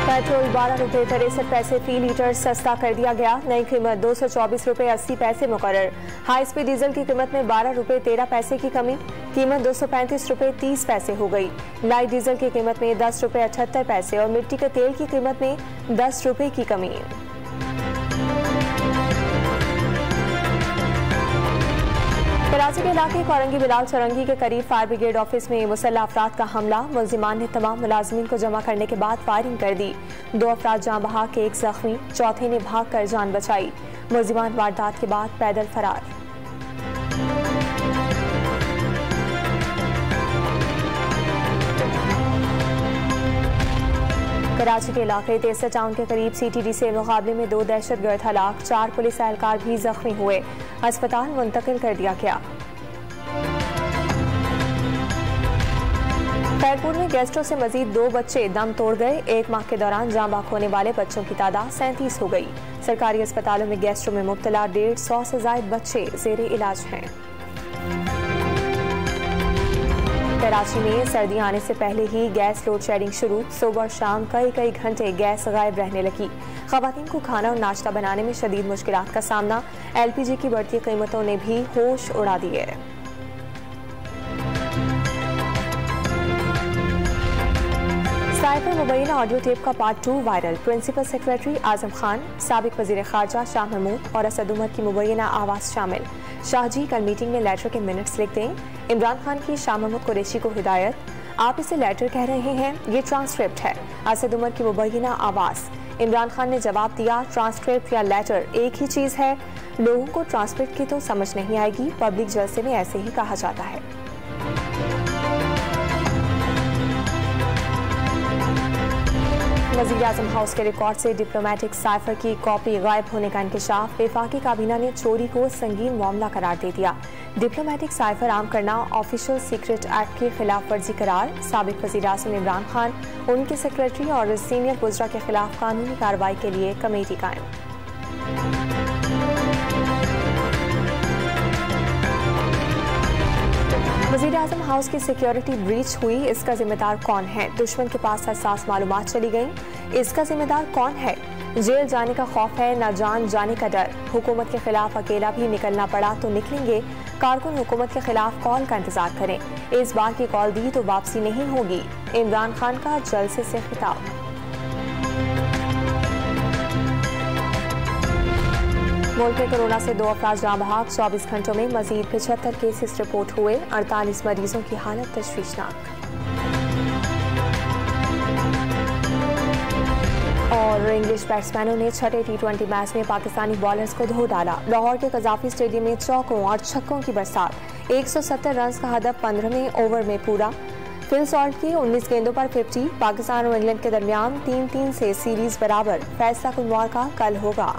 Petrol 12 रुपये 63 पैसे फी litre सस्ता कर दिया गया। नई कीमत 224 रुपये 80 पैसे मुकर्रर। हाई स्पीड डीजल की कीमत में 12 रुपये 13 पैसे की कमी, कीमत 235 रुपये 30 पैसे हो गई। लाइट डीजल की कीमत में 10 रुपये 78 पैसे और मिट्टी के तेल की कीमत में 10 रुपये की कमी। कराची के इलाके कोरंगी बिलाल चौरंगी के करीब फायर ब्रिगेड ऑफिस में मुसल्लह अफराद का हमला। मुलजिमान ने तमाम मुलाजिमीन को जमा करने के बाद फायरिंग कर दी। 2 अफराद जान बहक, 1 जख्मी, चौथे ने भागकर जान बचाई। मुलजिमान वारदात के बाद पैदल फरार। कराची के इलाके तेसर टाउन के करीब CTD से मुकाबले में 2 दहशतगर्द हलाक, 4 पुलिस एहलकार भी जख्मी हुए। अस्पताल मुंतकिल कर दिया गया। खैरपुर में गैस्ट्रो से मजीद 2 बच्चे दम तोड़ गए। 1 माह के दौरान जान बाक होने वाले बच्चों की तादाद 37 हो गई। सरकारी अस्पतालों में गैस्ट्रो में मुब्तला 150 से ज्यादा बच्चे जेरे इलाज हैं। कराची में सर्दी आने से पहले ही गैस लोड शेडिंग शुरू। सुबह और शाम कई घंटे गैस गायब रहने लगी। खवातीन को खाना और नाश्ता बनाने में शदीद मुश्किलात का सामना। LPG की बढ़ती कीमतों ने भी होश उड़ा दिए। साइफर मुबैना ऑडियो टेप का part 2 viral. Principal secretary Azam Khan, साबिक वजीर खारजा शाह महमूद और असद उमर की मुबैना आवाज शामिल। शाहजी कल मीटिंग में लेटर के मिनट्स लिख दें। इमरान खान की शाह महमूद कुरैशी को हिदायत, आप इसे लेटर कह रहे हैं, ये ट्रांसक्रिप्ट है। असद उमर की मुबैना आवाज। इमरान खान ने जवाब दिया, ट्रांसक्रिप्ट या लेटर एक ही चीज है। लोगों को ट्रांसक्रिप्ट की तो समझ नहीं आएगी, पब्लिक जलसे में ऐसे ही कहा जाता है। वज़ीर-ए-आज़म हाउस के रिकॉर्ड से डिप्लोमेटिक साइफर की कॉपी गायब होने का इंकशाफ। वफाकी काबीना ने चोरी को संगीन मामला करार दे दिया। डिप्लोमेटिक साइफर आम करना ऑफिशियल सीक्रेट एक्ट की खिलाफ वर्जी करार। साबिक वज़ीर-ए-आज़म इमरान खान, उनके सेक्रेटरी और सीनियर वज़रा के खिलाफ कानूनी कार्रवाई के लिए कमेटी कायम। वज़ीर-ए-आज़म हाउस की सिक्योरिटी ब्रीच हुई, इसका जिम्मेदार कौन है? दुश्मन के पास हसास मालूमात चली गई, इसका जिम्मेदार कौन है? जेल जाने का खौफ है, न जान जाने का डर। हुकूमत के खिलाफ अकेला भी निकलना पड़ा तो निकलेंगे। कारकुन हुकूमत के खिलाफ कॉल का इंतजार करें। इस बार की कॉल दी तो वापसी नहीं होगी। इमरान खान का जलसे से खिताब। मुल्क में कोरोना से 2 अफराद जान बहक। 24 घंटों में मजीद 75 केसेस रिपोर्ट हुए। 48 मरीजों की हालत तशवीशनाक। और इंग्लिश बैट्समैनों ने छठे T20 मैच में पाकिस्तानी बॉलर्स को धो डाला। लाहौर के कजाफी स्टेडियम में चौकों और छक्कों की बरसात। 170 रन का हदफ 15वें ओवर में पूरा। फिल सॉल्ट की 19 गेंदों पर 50। पाकिस्तान और इंग्लैंड के दरमियान 3-3 से सीरीज बराबर। फैसला कुनवार का कल होगा।